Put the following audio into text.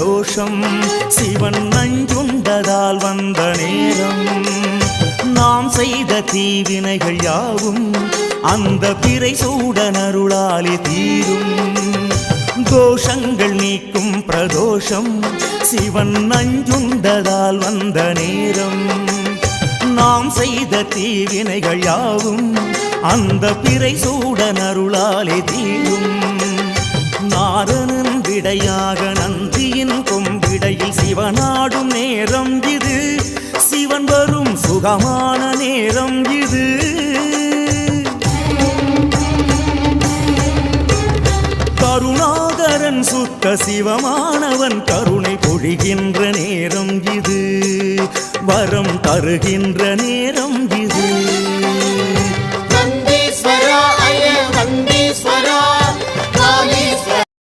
பிரதோஷம் சிவன் நஞ்சுண்டதால் வந்த நேரம் நாம் செய்த தீவினைகள் யாவும் அந்த பிறை சூடனருளாலே தீரும் தோஷங்கள் நீக்கும் பிரதோஷம் சிவன் நஞ்சுண்டதால் வந்த நேரம் நாம் செய்த தீவினைகள் யாவும் அந்த பிறை சூடனருளாலே தீரும் நாரணன் விடையாக நந்தியின் கொம்பிடையில் சிவனாடும் நேரம் இது சிவன் வரும் சுகமான நேரம் இது கருணாகரன் சுத்த சிவமானவன் கருணை பொழிகின்ற நேரம் இது வரம் தருகின்ற நேரம் இது